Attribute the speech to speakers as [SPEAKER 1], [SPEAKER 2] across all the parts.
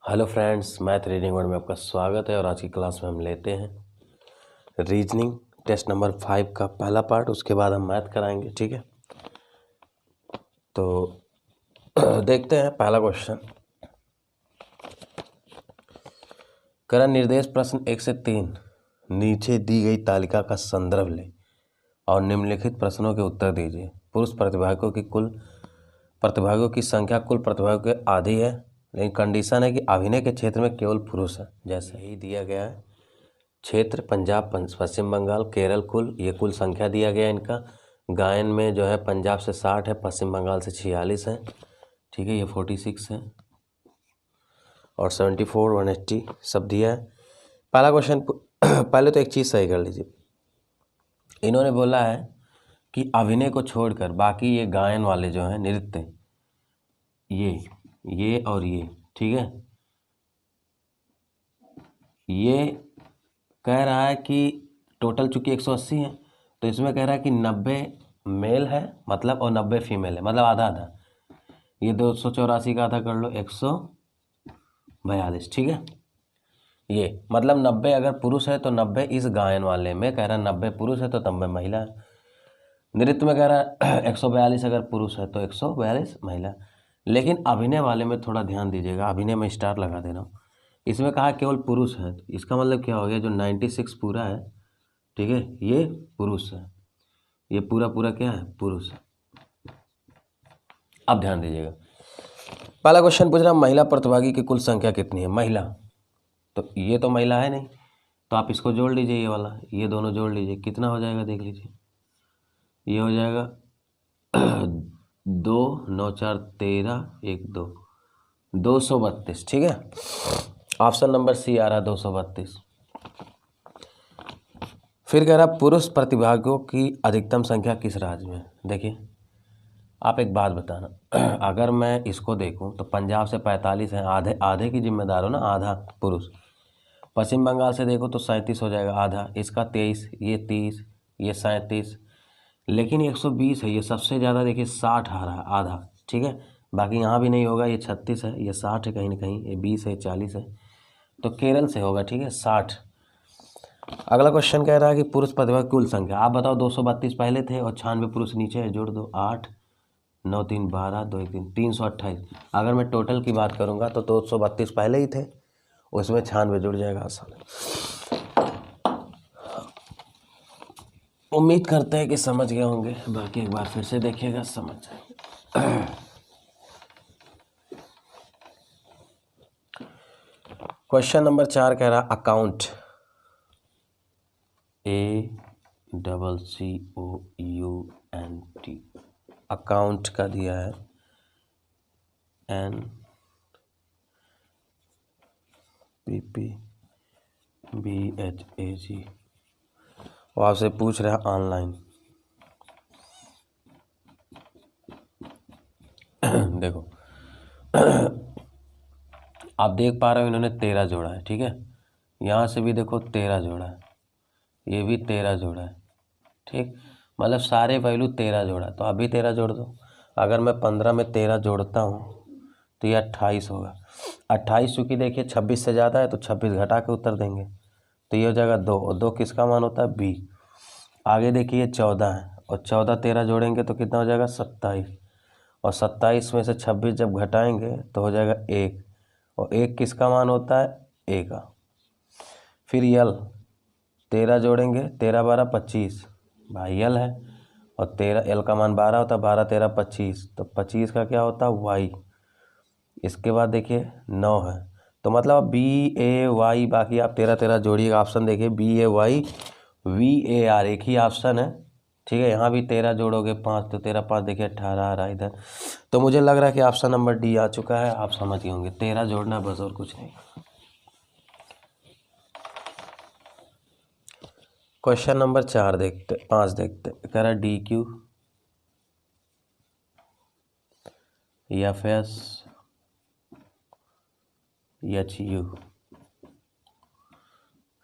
[SPEAKER 1] Hello friends, math reading word में आपका स्वागत है। और आज की क्लास में हम लेते हैं रीजनिंग टेस्ट नंबर 5 का पहला पार्ट। उसके बाद हम मैथ कराएंगे, ठीक है। तो देखते हैं पहला क्वेश्चन। करण निर्देश प्रश्न 1 से 3 नीचे दी गई तालिका का संदर्भ ले और निम्नलिखित प्रश्नों के उत्तर दीजिए। पुरुष प्रतिभागियों की संख्या कुल प्रतिभागियों के आधी है, लेकिन कंडीशन है कि अभिनय के क्षेत्र में केवल पुरुष है। जैसे ही दिया गया है क्षेत्र पंजाब, पश्चिम बंगाल, केरल, कुल संख्या दिया गया है इनका। गायन में जो है पंजाब से 60 है, पश्चिम बंगाल से 46 है, ठीक है। ये 46 है और 74, 180 सब दिया है। पहला क्वेश्चन पहले तो एक चीज़ सही कर लीजिए। इन्होंने बोला है कि अभिनय को छोड़कर बाकी ये गायन वाले जो हैं नृत्य, ये और ये, ठीक है। ये कह रहा है कि टोटल चूंकि 180 है तो इसमें कह रहा है कि 90 मेल है मतलब और 90 फीमेल है, मतलब आधा आधा। ये 284 का आधा कर लो 142, ठीक है। ये मतलब 90 अगर पुरुष है तो 90 इस गायन वाले में कह रहा है 90 पुरुष है तो 90 महिला है। नृत्य में कह रहा है 142 अगर पुरुष है तो 142 महिला। लेकिन अभिनय वाले में थोड़ा ध्यान दीजिएगा, अभिनय में स्टार लगा दे रहा हूँ। इसमें कहा केवल पुरुष है, इसका मतलब क्या हो गया, जो 96 पूरा है, ठीक है, ये पुरुष है। ये पूरा क्या है, पुरुष है। अब ध्यान दीजिएगा, पहला क्वेश्चन पूछ रहा महिला प्रतिभागी की कुल संख्या कितनी है। महिला तो ये तो महिला है नहीं, तो आप इसको जोड़ लीजिए, ये वाला, ये दोनों जोड़ लीजिए। कितना हो जाएगा देख लीजिए, ये हो जाएगा 2 9 4 13 1 2 232, ठीक है। ऑप्शन नंबर सी आ रहा है 232। फिर कह रहा पुरुष प्रतिभागियों की अधिकतम संख्या किस राज्य में। देखिए आप एक बात बताना, अगर मैं इसको देखूं तो पंजाब से 45 है, आधे आधे की जिम्मेदार हो ना, आधा पुरुष। पश्चिम बंगाल से देखो तो 37 हो जाएगा आधा, इसका 23, ये 30, ये 37। लेकिन 120 है, ये सबसे ज़्यादा देखिए 60 आ रहा है आधा, ठीक है। बाकी यहाँ भी नहीं होगा, ये 36 है, ये 60 है कहीं ना कहीं, ये 20 है, 40 है, तो केरल से होगा, ठीक है, 60। अगला क्वेश्चन कह रहा है कि पुरुष प्रतिभा की कुल संख्या। आप बताओ 232 पहले थे और 96 पुरुष नीचे है, जोड़ दो 8 9 3 12 2 1 3 328। अगर मैं टोटल की बात करूंगा तो 232 पहले ही थे, उसमें 96 जुड़ जाएगा आसान। उम्मीद करते हैं कि समझ गए होंगे, बाकी एक बार फिर से देखिएगा, समझ जाएंगे। क्वेश्चन नंबर 4 कह रहा अकाउंट, ACCOUNT, अकाउंट का दिया है NPPBHAG। वो आपसे पूछ रहा है ऑनलाइन। देखो आप देख पा रहे हो इन्होंने 13 जोड़ा है, ठीक है। यहाँ से भी देखो 13 जोड़ा है, ये भी 13 जोड़ा है, ठीक। मतलब सारे वैल्यू 13 जोड़ा, तो अभी 13 जोड़ दो। अगर मैं 15 में 13 जोड़ता हूँ तो ये 28 होगा। 28 चूँकि देखिए 26 से ज़्यादा है तो 26 घटा के उत्तर देंगे, तो ये हो जाएगा 2, और 2 किसका मान होता है, बी। आगे देखिए 14 है और 14 13 जोड़ेंगे तो कितना हो जाएगा, 27, और 27 में से 26 जब घटाएंगे तो हो जाएगा 1, और 1 किसका मान होता है, ए का। फिर यल 13 जोड़ेंगे, 13 12 25, भाई यल है, और 13 एल का मान 12 होता है, 12 13 25, तो 25 का क्या होता है, वाई। इसके बाद देखिए 9 है, तो मतलब BAY, बाकी आप 13 13 जोड़िएगा। ऑप्शन देखिए BAY VAR एक ही ऑप्शन है, ठीक है। यहाँ भी 13 जोड़ोगे 5, तो 13 5 देखिए 18 आ रहा है इधर। तो मुझे लग रहा है कि ऑप्शन नंबर डी आ चुका है, आप समझ गए होंगे। 13 जोड़ना बस, और कुछ नहीं। क्वेश्चन नंबर 5 देखते, कह रहा DQ FS HU,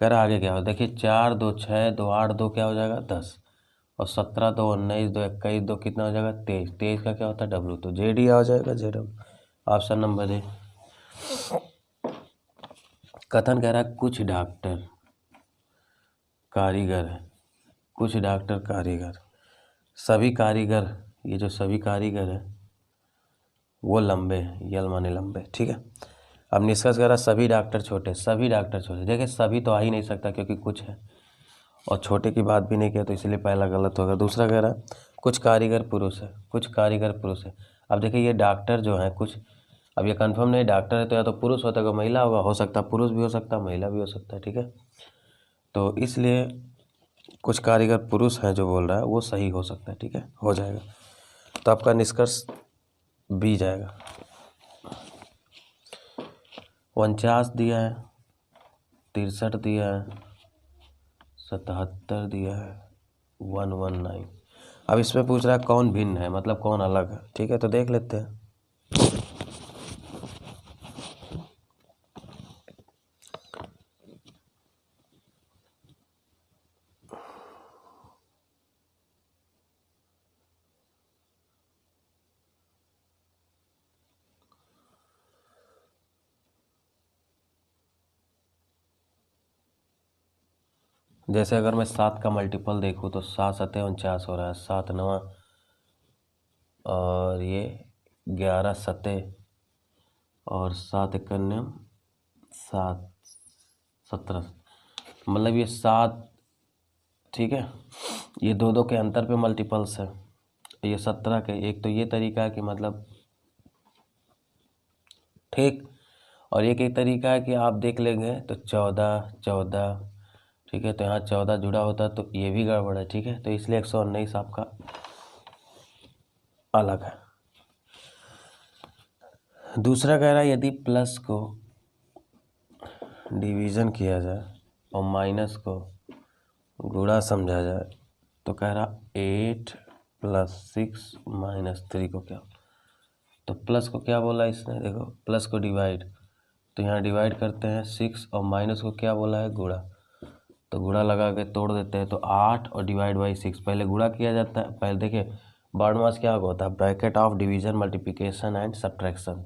[SPEAKER 1] कह रहा आगे क्या हो। देखिए 4 2 6 2 8 2 क्या हो जाएगा, 10, और 17 2 19 2 21 2 कितना हो जाएगा, 23। 23 का क्या होता है, W, तो JD आ जाएगा, JW। Option number A. कथन कह रहा है कुछ डॉक्टर कारीगर है, कुछ डॉक्टर कारीगर, सभी कारीगर, ये जो सभी कारीगर है वो लंबे हैं, यल माने लंबे, ठीक है। अब निष्कर्ष कह रहा सभी डॉक्टर छोटे, सभी डॉक्टर छोटे। देखिए सभी तो आ ही नहीं सकता क्योंकि कुछ है, और छोटे की बात भी नहीं किया तो इसलिए पहला गलत होगा। दूसरा कह रहा कुछ कारीगर पुरुष है, कुछ कारीगर पुरुष है। अब देखिए ये डॉक्टर जो है कुछ, अब ये कंफर्म नहीं, डॉक्टर है तो या तो पुरुष होता है महिला होगा, हो सकता है पुरुष भी हो सकता है महिला भी हो सकता है, ठीक है। तो इसलिए कुछ कारीगर पुरुष हैं जो बोल रहा है वो सही हो सकता है, ठीक है, हो जाएगा। तो आपका निष्कर्ष बी जाएगा। 49 दिया है, 63 दिया है, 77 दिया है, 119। अब इसमें पूछ रहा है कौन भिन्न है, मतलब कौन अलग है, ठीक है। तो देख लेते हैं। जैसे अगर मैं 7 का मल्टीपल देखूँ तो 7 सत्ते 49 हो रहा है, 7 नवा और ये 11 सत्ते और 7 इक्यानवे 7 17, मतलब ये 7, ठीक है। ये दो दो के अंतर पे मल्टीपल्स है, ये 17 के। एक तो ये तरीका है कि मतलब ठीक, और एक तरीका है कि आप देख लेंगे तो 14 14, ठीक है। तो यहाँ 14 जुड़ा होता तो ये भी गड़बड़ है, ठीक है। तो इसलिए 119 आपका अलग है। दूसरा कह रहा है यदि प्लस को डिवीज़न किया जाए और माइनस को गुणा समझा जाए तो कह रहा 8 + 6 - 3 को क्या, तो प्लस को क्या बोला इसने, देखो प्लस को डिवाइड, तो यहाँ डिवाइड करते हैं 6 और माइनस को क्या बोला है गुणा, तो गुणा लगा के तोड़ देते हैं। तो 8 और /6, पहले गुणा किया जाता है। पहले देखिए बारहमास क्या होता है, bracket of division multiplication and subtraction.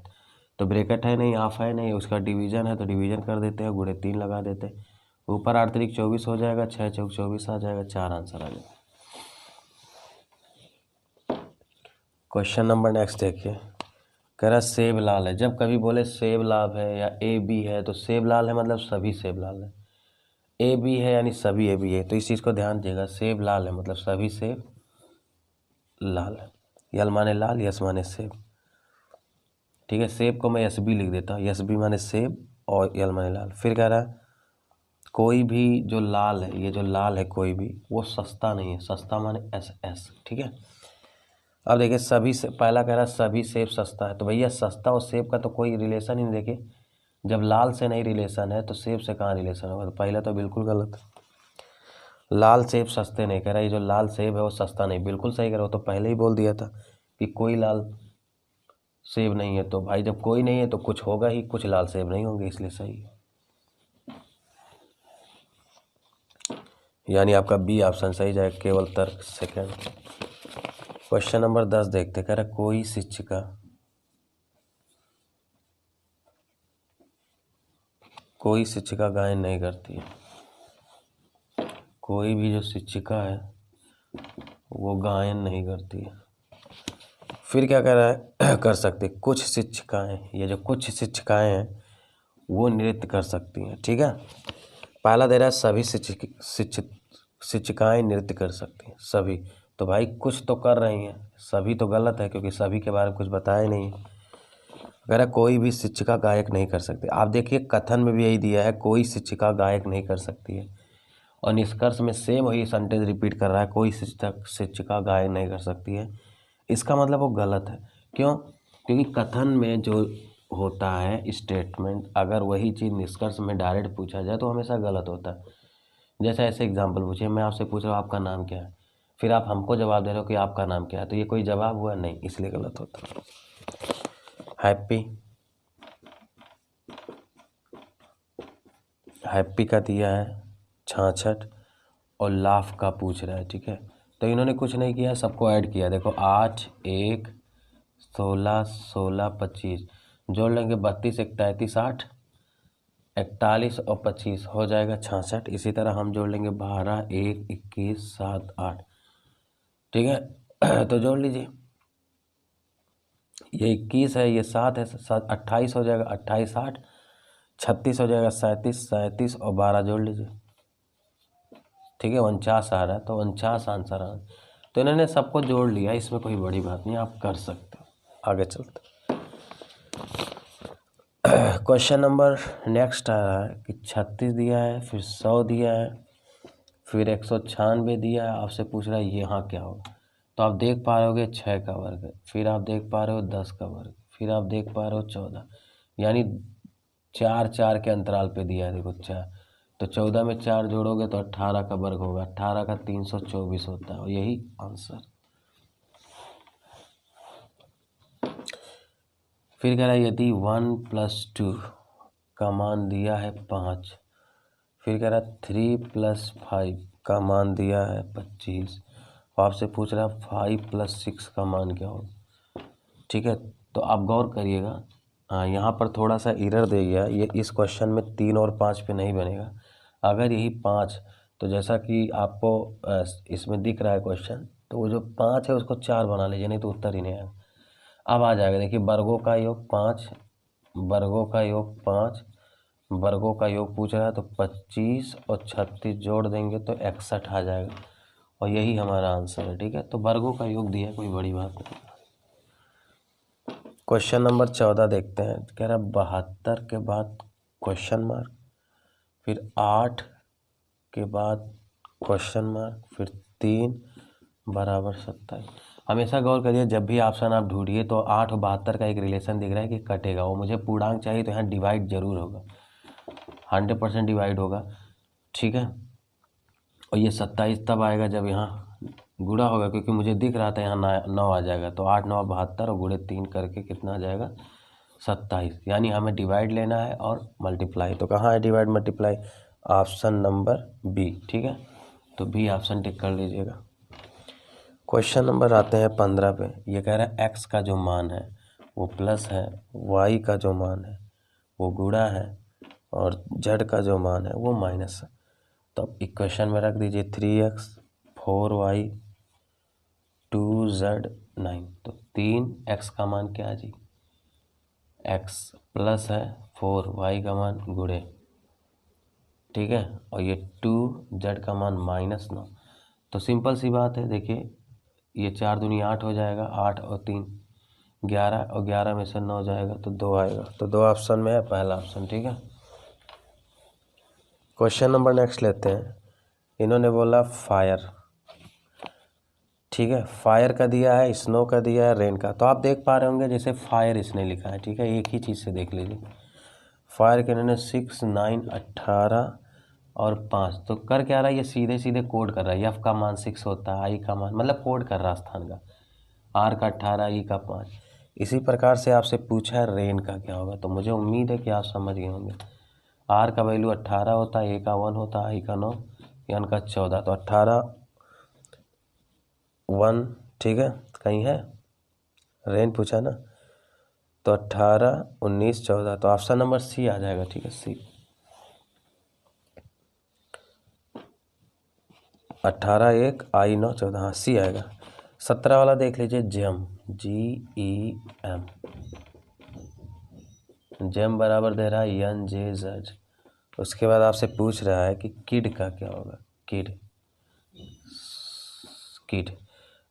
[SPEAKER 1] तो ब्रैकेट है नहीं, ऑफ है नहीं, उसका डिवीजन है तो डिवीजन कर देते हैं, गुणे 3 लगा देते हैं। ऊपर 8 3 24 हो जाएगा, 6 चौक 24 आ जाएगा, 4 आंसर आ जाएगा। क्वेश्चन नंबर नेक्स्ट देखिए, कह रहा सेब लाल है। जब कभी बोले सेब लाल है या ए बी है तो सेब लाल है मतलब सभी सेब लाल है, ए बी है यानी सभी ए बी है। तो इस चीज़ को ध्यान दिएगा, सेब लाल है मतलब सभी सेब लाल है। यल माने लाल, यस माने सेब, ठीक है। सेब को मैं यस बी लिख देता हूँ, यस बी माने सेब और यल माने लाल। फिर कह रहा है कोई भी जो लाल है, ये जो लाल है कोई भी, वो सस्ता नहीं है, सस्ता माने एस एस, ठीक है। अब देखिए सभी से, पहला कह रहा है सभी सेब सस्ता है, तो भैया सस्ता और सेब का तो कोई रिलेशन ही नहीं। देखिए जब लाल से नहीं रिलेशन है तो सेब से कहाँ रिलेशन होगा, तो पहला तो बिल्कुल गलत। लाल सेब सस्ते नहीं, कह रहा है ये जो लाल सेब है वो सस्ता नहीं, बिल्कुल सही कह रहा हो। तो पहले ही बोल दिया था कि कोई लाल सेब नहीं है, तो भाई जब कोई नहीं है तो कुछ होगा ही, कुछ लाल सेब नहीं होंगे, इसलिए सही है। यानी आपका बी ऑप्शन सही जाएगा, केवल तर्क सेकंड। क्वेश्चन नंबर 10 देखते, कह रहा कोई शिक्षिका गायन नहीं करती है। कोई भी जो शिक्षिका है वो गायन नहीं करती है। फिर क्या कह रहा है कर सकते, कुछ शिक्षिकाएं, ये जो कुछ शिक्षिकाएं हैं वो नृत्य कर सकती हैं, ठीक है। पहला दे रहा है सभी शिक्षिकाएं नृत्य कर सकती हैं, सभी, तो भाई कुछ तो कर रही हैं, सभी तो गलत है क्योंकि सभी के बारे में कुछ बताया नहीं है। अगर कोई भी शिक्षिका गायक नहीं कर सकती, आप देखिए कथन में भी यही दिया है, कोई शिक्षिका गायक नहीं कर सकती है, और निष्कर्ष में सेम वही सेंटेंस रिपीट कर रहा है, कोई शिक्षिका गायन नहीं कर सकती है। इसका मतलब वो गलत है। क्यों? क्योंकि कथन में जो होता है स्टेटमेंट, अगर वही चीज़ निष्कर्ष में डायरेक्ट पूछा जाए तो हमेशा गलत होता है। जैसे ऐसे एग्जाम्पल पूछिए, मैं आपसे पूछ रहा हूँ आपका नाम क्या है, फिर आप हमको जवाब दे रहे हो कि आपका नाम क्या है, तो ये कोई जवाब हुआ नहीं, इसलिए गलत होता है। हैप्पी का दिया है 66 और लाफ का पूछ रहा है, ठीक है। तो इन्होंने कुछ नहीं किया, सबको ऐड किया। देखो 8 1 16 16 25 जोड़ लेंगे 32 1 33 60 41 और 25 हो जाएगा 66। इसी तरह हम जोड़ लेंगे 12, 1, 21, 7, 8। ठीक है तो जोड़ लीजिए, ये 21 है, ये 7 है, 7 28 हो जाएगा, 28 8, 36 हो जाएगा, 37 37 और 12 जोड़ लीजिए। ठीक है 49 आ रहा है, तो 49 आंसर आ रहा है। तो इन्होंने सबको जोड़ लिया, इसमें कोई बड़ी बात नहीं, आप कर सकते हो। आगे चलते क्वेश्चन नंबर नेक्स्ट आ रहा है कि 36 दिया है, फिर 100 दिया है, फिर 196 दिया है, आपसे पूछ रहा है यहाँ क्या होगा। तो आप देख पा रहे होगे 6 का वर्ग, फिर आप देख पा रहे हो 10 का वर्ग, फिर आप देख पा रहे हो 14, यानी 4 4 के अंतराल पे दिया है। देखो 4, तो 14 में 4 जोड़ोगे तो 18 का वर्ग होगा, 18 का 324 होता है, और यही आंसर। फिर कह रहा है यदि 1 + 2 का मान दिया है 5, फिर कह रहा है 3 + 5 का मान दिया है 25, आपसे पूछ रहा है 5 + 6 का मान क्या होगा। ठीक है तो आप गौर करिएगा, हाँ यहाँ पर थोड़ा सा एरर दे गया, ये इस क्वेश्चन में 3 और 5 पे नहीं बनेगा। अगर यही 5, तो जैसा कि आपको इसमें दिख रहा है क्वेश्चन, तो वो जो 5 है उसको 4 बना लीजिए, नहीं तो उत्तर ही नहीं आएगा। अब आ जाएगा, देखिए वर्गों का योग 5, वर्गों का योग 5, वर्गों का योग पूछ रहा है, तो 25 और 36 जोड़ देंगे तो 61 आ जाएगा, और यही हमारा आंसर है। ठीक है तो वर्गों का योग दिया है, कोई बड़ी बात नहीं। क्वेश्चन नंबर 14 देखते हैं। कह रहा है 72 के बाद क्वेश्चन मार्क, फिर 8 के बाद क्वेश्चन मार्क, फिर 3 बराबर 27। हमेशा गौर करिए, जब भी ऑप्शन आप ढूंढिए तो 8 और 72 का एक रिलेशन दिख रहा है कि कटेगा, वो मुझे पूर्णांक चाहिए तो यहाँ डिवाइड जरूर होगा, 100% डिवाइड होगा। ठीक है और ये 27 तब आएगा जब यहाँ गुणा होगा, क्योंकि मुझे दिख रहा था यहाँ 9 आ जाएगा, तो 8 9 72 और गुणे 3 करके कितना आ जाएगा 27। यानी हमें डिवाइड लेना है और मल्टीप्लाई, तो कहाँ है divide multiply, option number B. ठीक है तो बी ऑप्शन टिक कर लीजिएगा। क्वेश्चन नंबर आते हैं 15 पे। ये कह रहा है एक्स का जो मान है वो प्लस है, वाई का जो मान है वो गुणा है, और जेड का जो मान है वो माइनस है। तो अब इक्वेशन में रख दीजिए 3x 4y 2z 9। तो 3x का मान क्या है जी, x प्लस है, 4y का मान गुणे, ठीक है, और ये 2z का मान -9। तो सिंपल सी बात है, देखिए ये 4 दूनी 8 हो जाएगा, 8 और 3 11, और 11 में से 9 जाएगा तो 2 आएगा। तो 2 ऑप्शन में है पहला ऑप्शन। ठीक है क्वेश्चन नंबर नेक्स्ट लेते हैं। इन्होंने बोला फायर, ठीक है, फायर का दिया है, स्नो का दिया है, रेन का। तो आप देख पा रहे होंगे जैसे फायर इसने लिखा है, ठीक है, एक ही चीज़ से देख लीजिए। फायर के इन्होंने 6 9 18 और 5, तो कर क्या रहा है, ये सीधे सीधे कोड कर रहा है। एफ का मान 6 होता है, आई का मान, मतलब कोड कर रहा है स्थान का, आर का 18, ई का 5। इसी प्रकार से आपसे पूछा है रेन का क्या होगा, तो मुझे उम्मीद है कि आप समझ गए होंगे। आर का वैल्यू 18 होता है, ए का 1 होता है, आई का 9, एन का 14। तो 18 1, ठीक है, कहीं है, रेन पूछा ना, तो 18 19 14, तो ऑप्शन नंबर सी आ जाएगा। ठीक है सी, 18 1 आई 9 14, हाँ सी आएगा। 17 वाला देख लीजिए, जेम GEM, जेम बराबर दे रहा है NJZ। उसके बाद आपसे पूछ रहा है कि किड का क्या होगा, किड, किड,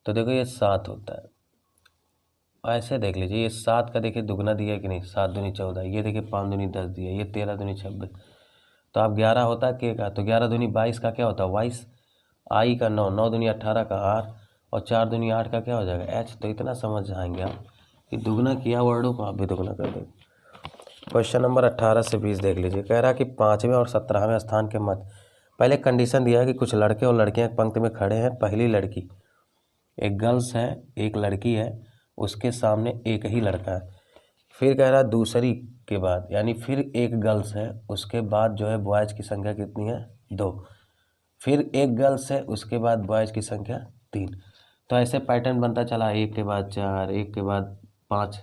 [SPEAKER 1] तो देखो ये 7 होता है। ऐसे देख लीजिए, ये 7 का देखिए दुगना दिया है कि नहीं, 7 दूनी 14, ये देखिए 5 दूनी 10 दिया, ये 13 दूनी 26, तो आप 11 होता है के का, तो 11 दूनी 22 का क्या होता है 22, आई का 9, 9 दूनी 18 का आर, और 4 दूनी 8 का क्या हो जाएगा एच। तो इतना समझ जाएंगे आप कि दुगना किया वर्डों को आप भी दुगना कर देंगे। क्वेश्चन नंबर 18 से 20 देख लीजिए। कह रहा है कि 5वें और 17वें स्थान के मध्य, पहले कंडीशन दिया है कि कुछ लड़के और लड़कियां एक पंक्ति में खड़े हैं। पहली लड़की, एक गर्ल्स है, एक लड़की है, उसके सामने एक ही लड़का है। फिर कह रहा है दूसरी के बाद, यानी फिर एक गर्ल्स है, उसके बाद जो है बॉयज़ की संख्या कितनी है 2, फिर एक गर्ल्स है, उसके बाद बॉयज़ की संख्या 3। तो ऐसे पैटर्न बनता चला, एक के बाद 4, एक के बाद 5,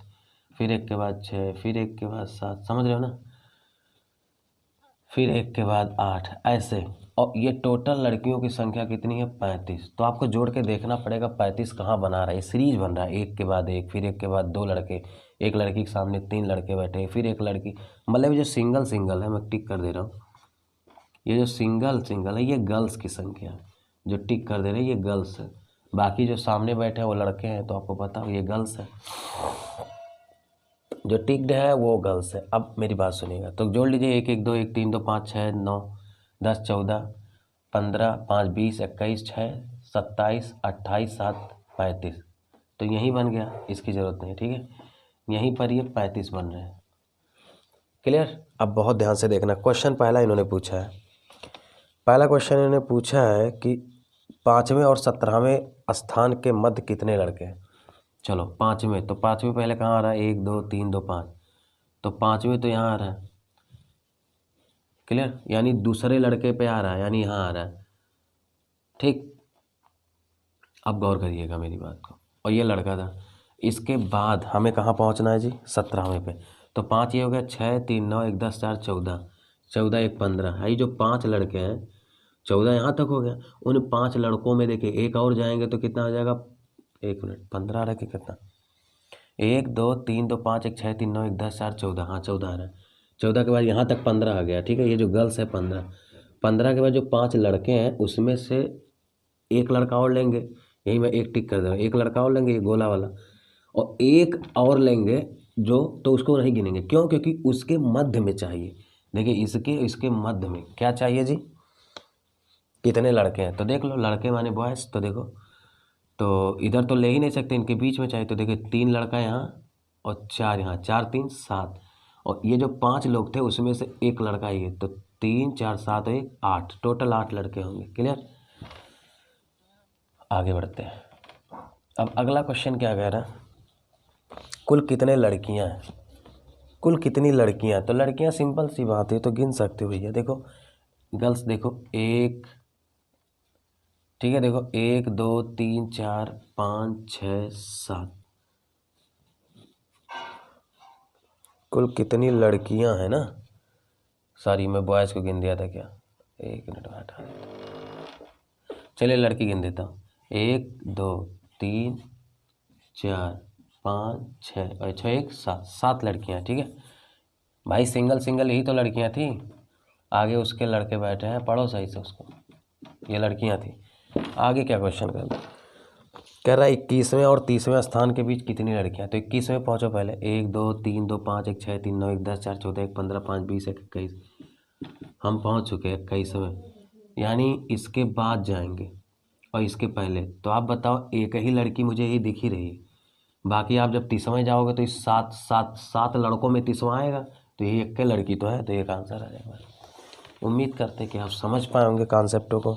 [SPEAKER 1] फिर एक के बाद 6, फिर एक के बाद 7, समझ रहे हो ना। फिर 1 के बाद 8, ऐसे। और ये टोटल लड़कियों की संख्या कितनी है? 35। तो आपको जोड़ के देखना पड़ेगा 35 कहाँ बना रहा है। ये सीरीज बन रहा है, 1 के बाद 1, फिर 1 के बाद 2 लड़के, एक लड़की के सामने 3 लड़के बैठे, फिर एक लड़की। मतलब जो सिंगल सिंगल है, मैं टिक कर दे रहा हूँ, ये जो सिंगल सिंगल है ये गर्ल्स की संख्या है। जो टिक कर दे रहे हैं ये गर्ल्स है। बाकी जो सामने बैठे हैं वो लड़के हैं, तो आपको पता हो ये गर्ल्स है। जो टिक्ड है वो गर्ल्स है। अब मेरी बात सुनिएगा, तो जोड़ लीजिए 1 1 2 1 3 2 5 6 9 10 14 15 5 20 21 6 27 28 7 35। तो यहीं बन गया, इसकी ज़रूरत नहीं, ठीक है। यहीं पर ये 35 बन रहे हैं। क्लियर? अब बहुत ध्यान से देखना, क्वेश्चन पहला इन्होंने पूछा है। पहला क्वेश्चन इन्होंने पूछा है कि 5वें और 17वें स्थान के मध्य कितने लड़के हैं। चलो 5वें, तो 5वें पहले कहाँ आ रहा है? 1 2 3 2 5। तो 5वें तो यहाँ आ रहा है। क्लियर? यानी दूसरे लड़के पे आ रहा है, यानी यहाँ आ रहा है। ठीक, अब गौर करिएगा मेरी बात को। और ये लड़का था। इसके बाद हमें कहाँ पहुँचना है जी? 17वें पे। तो 5 ये हो गया, 6 3 9 1 10 4 14, 14 1 15 है। ये जो 5 लड़के हैं, 14 यहाँ तक हो गया। उन 5 लड़कों में देखिए एक और जाएंगे तो कितना आ जाएगा? 1 मिनट, 15 रखे कितना? 1 2 3 2 5 1 6 3 9 1 10 4 14, हाँ 14 आ रहा है। 14 के बाद यहाँ तक 15 आ गया, ठीक है। ये जो गर्ल्स है 15, 15 के बाद जो 5 लड़के हैं उसमें से एक लड़का और लेंगे, यही मैं एक टिक कर दे रहा हूँ। एक लड़का और लेंगे, ये गोला वाला, और एक और लेंगे जो, तो उसको नहीं गिनेंगे। क्यों? क्योंकि उसके मध्य में चाहिए। देखिए इसके मध्य में क्या चाहिए जी? कितने लड़के हैं? तो देख लो, लड़के माने बॉयज़, तो देखो, तो इधर तो ले ही नहीं सकते, इनके बीच में चाहिए। तो देखिए 3 लड़का यहाँ और 4 यहाँ, 4 3 7, और ये जो 5 लोग थे उसमें से एक लड़का ये, तो 3 4 7 1 8, टोटल 8 लड़के होंगे। क्लियर? आगे बढ़ते हैं। अब अगला क्वेश्चन क्या कह रहा है? कुल कितने लड़कियां हैं? कुल कितनी लड़कियां? तो लड़कियां सिंपल सी बात है, तो गिन सकते हो भैया। देखो गर्ल्स, देखो 1, ठीक है, देखो 1 2 3 4 5 6 7, कुल कितनी लड़कियां हैं ना। सॉरी, मैं बॉयज़ को गिन दिया था क्या? 1 मिनट में हटा देता। चलिए लड़की गिन देता हूँ। 1 2 3 4 5 6 और 6 1 7, 7 लड़कियाँ, ठीक है भाई। सिंगल सिंगल यही तो लड़कियाँ थी, आगे उसके लड़के बैठे हैं, पढ़ो सही से उसको। ये लड़कियाँ थी। आगे क्या क्वेश्चन कर रहा है? कह रहा है 21वें और 30वें स्थान के बीच कितनी लड़कियाँ। तो 21वें पहुँचो पहले। 1 2 3 2 5 1 6 3 9 1 10 4 14 1 15 5 20 1 21, हम पहुँच चुके हैं 21वें, यानी इसके बाद जाएंगे और इसके पहले। तो आप बताओ, एक ही लड़की मुझे ये दिख ही रही है, बाकी आप जब 30वें जाओगे तो इस 7 लड़कों में 30वां आएगा, तो ये एक लड़की तो है, तो एक आंसर आ जाएगा। उम्मीद करते कि आप समझ पाए होंगे कॉन्सेप्टों को,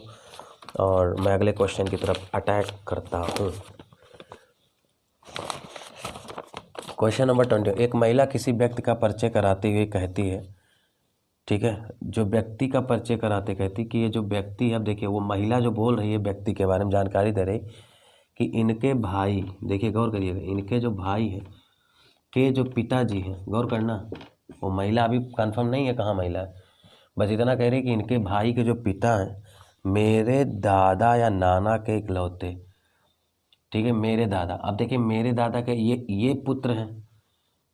[SPEAKER 1] और मैं अगले क्वेश्चन की तरफ अटैक करता हूँ। Question number 20। एक महिला किसी व्यक्ति का परिचय कराते हुए कहती है, ठीक है, जो व्यक्ति का परिचय कराते कहती कि ये जो व्यक्ति है, अब देखिए वो महिला जो बोल रही है व्यक्ति के बारे में जानकारी दे रही कि इनके भाई, देखिए गौर करिएगा, इनके जो भाई हैं के जो पिताजी हैं, गौर करना, वो महिला अभी कंफर्म नहीं है कहाँ महिला है, बस इतना कह रही कि इनके भाई के जो पिता हैं मेरे दादा या नाना के इकलौते, ठीक है, मेरे दादा। अब देखिए मेरे दादा के ये पुत्र हैं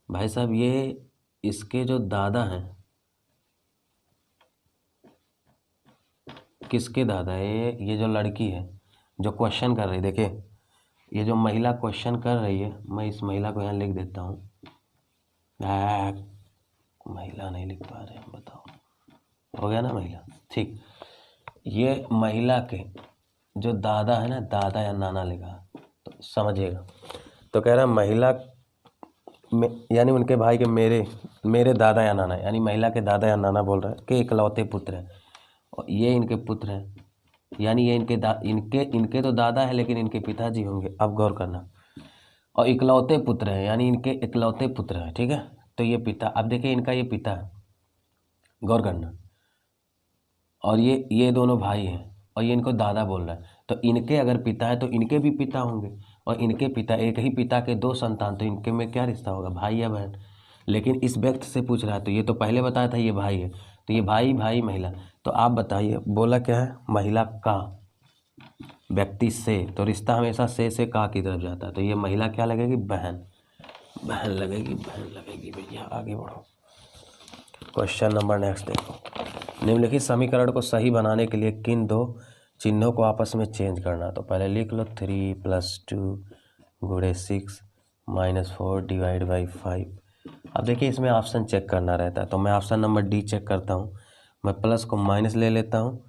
[SPEAKER 1] भाई साहब, ये इसके जो दादा हैं, किसके दादा है? ये जो लड़की है जो क्वेश्चन कर रही, देखिए ये जो महिला क्वेश्चन कर रही है, मैं इस महिला को यहाँ लिख देता हूँ। महिला नहीं लिख पा रहे हम, बताओ, हो गया ना महिला, ठीक। ये महिला के जो दादा है ना, दादा या नाना लिखा, तो समझिएगा। तो कह रहा है महिला में, यानी उनके भाई के मेरे दादा या नाना, यानी महिला के दादा या नाना बोल रहा है कि इकलौते पुत्र हैं, और ये इनके पुत्र हैं, यानी ये इनके तो दादा है लेकिन इनके पिताजी होंगे। अब गौर करना, और इकलौते पुत्र हैं, यानी इनके इकलौते पुत्र हैं, ठीक है। तो ये पिता, अब देखिए इनका ये पिता है, गौर करना, और ये दोनों भाई हैं, और ये इनको दादा बोल रहा है। तो इनके अगर पिता है तो इनके भी पिता होंगे, और इनके पिता, एक ही पिता के 2 संतान, तो इनके में क्या रिश्ता होगा? भाई या बहन। लेकिन इस व्यक्ति से पूछ रहा है, तो ये तो पहले बताया था ये भाई है, तो ये भाई भाई महिला, तो आप बताइए बोला क्या है, महिला का व्यक्ति से, तो रिश्ता हमेशा से का की तरफ जाता है, तो ये महिला क्या लगेगी, बहन, बहन लगेगी, बहन लगेगी भैया। आगे बढ़ो, क्वेश्चन नंबर नेक्स्ट देखो। निम्नलिखित समीकरण को सही बनाने के लिए किन दो चिन्हों को आपस में चेंज करना, तो पहले लिख लो 3 + 2 × 6 - 4 / 5। अब देखिए इसमें ऑप्शन चेक करना रहता है, तो मैं ऑप्शन नंबर डी चेक करता हूँ। मैं प्लस को माइनस ले लेता हूँ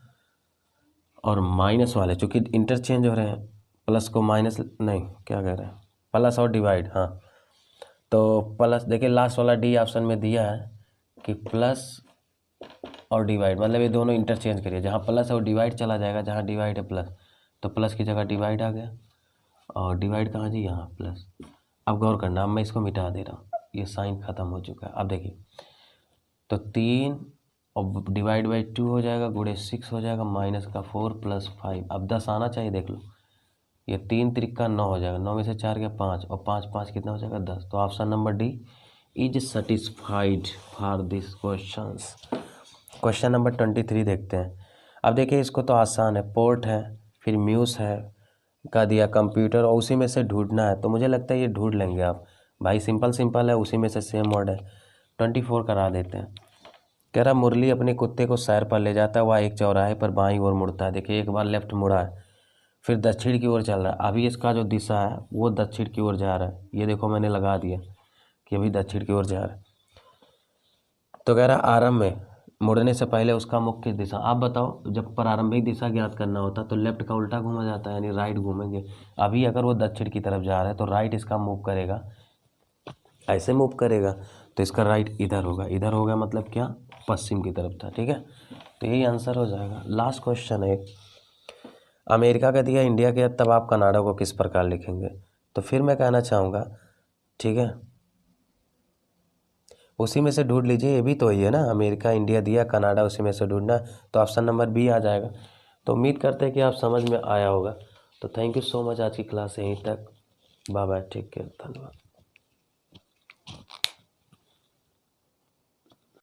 [SPEAKER 1] और माइनस वाले चूँकि इंटरचेंज हो रहे हैं, प्लस को माइनस नहीं, क्या कह रहे हैं, प्लस और डिवाइड, हाँ तो प्लस, देखिए लास्ट वाला डी ऑप्शन में दिया है कि प्लस और डिवाइड, मतलब ये दोनों इंटरचेंज करिए, जहाँ प्लस और डिवाइड चला जाएगा, जहाँ डिवाइड है प्लस, तो प्लस की जगह डिवाइड आ गया, और डिवाइड कहाँ जी, यहाँ प्लस। अब गौर करना, अब मैं इसको मिटा दे रहा हूँ, ये साइन ख़त्म हो चुका है। अब देखिए तो 3 और /2 हो जाएगा, × 6 हो जाएगा, -4 + 5। अब 10 आना चाहिए, देख लो, ये 3 × 9 हो जाएगा, 9 में से 4 गया 5, और 5 5 कितना हो जाएगा 10। तो option number D is satisfied for this questions. Question number 23 देखते हैं। अब देखिए इसको तो आसान है, पोर्ट है, फिर म्यूस है का दिया, कंप्यूटर, और उसी में से ढूंढना है, तो मुझे लगता है ये ढूंढ लेंगे आप भाई, सिंपल सिंपल है, उसी में से सेम वर्ड है। 24 करा देते हैं। कह रहा मुरली अपने कुत्ते को सैर पर ले जाता है, वह एक चौराहे पर बाईं ओर मुड़ता है। देखिए एक बार लेफ्ट मुड़ा है, फिर दक्षिण की ओर चल रहा है, अभी इसका जो दिशा है वो दक्षिण की ओर जा रहा है, ये देखो मैंने लगा दिया कि अभी दक्षिण की ओर जा रहा है। तो कह रहा आरंभ में मुड़ने से पहले उसका मुख्य दिशा, आप बताओ जब प्रारंभिक दिशा ज्ञात करना होता तो लेफ्ट का उल्टा घूमा जाता है, यानी राइट घूमेंगे। अभी अगर वो दक्षिण की तरफ जा रहा है तो राइट इसका मूव करेगा, ऐसे मूव करेगा, तो इसका राइट इधर होगा, इधर होगा मतलब क्या, पश्चिम की तरफ था, ठीक है। तो यही आंसर हो जाएगा। लास्ट क्वेश्चन है, अमेरिका का दिया, इंडिया के, तब आप कनाडा को किस प्रकार लिखेंगे, तो फिर मैं कहना चाहूँगा, ठीक है, उसी में से ढूंढ लीजिए, ये भी तो ही है ना, अमेरिका इंडिया दिया, कनाडा उसी में से ढूंढना, तो ऑप्शन नंबर बी आ जाएगा। तो उम्मीद करते हैं कि आप समझ में आया होगा। तो थैंक यू सो मच, आज की क्लास यहीं तक, बाय बाय, टेक केयर, धन्यवाद।